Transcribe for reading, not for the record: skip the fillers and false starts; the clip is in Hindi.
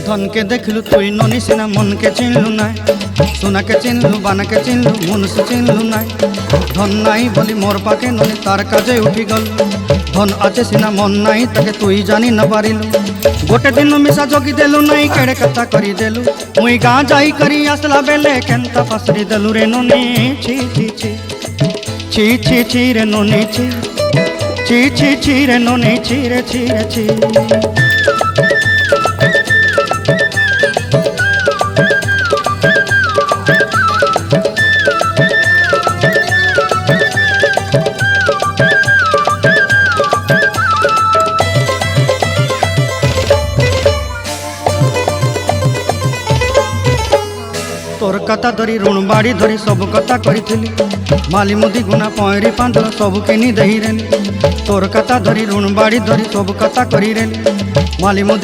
धन के देखलु तुई ननी सिना मन के चिन्हलु ना सोना के चिन्हलु बाना के चिन्हलु मुनुष चिन्हलु ना धन नाई बोली मोर पाके ननी तार काजे उठी गल धन आचे सिना मन नाई ताके तुई जानी न पारिलु गोटे दिन मिसा जोगी देलु नाई केड़े कथा करी देलु मुई गाँ जाई करी आसला बेले केंता पासरी देलु रे ननी छी छी छी छी छी छी रे ननी छी छी छी छी रे ननी छी रे छी रे छी। तोर कथा धरी ऋण बाड़ी धरी सब कथा करी माली मुदी गुना पहरी पांद सब किनी दही रेली तोर कथा धरी ऋण बाड़ी धरी सब कथा करी रेली माली मुदी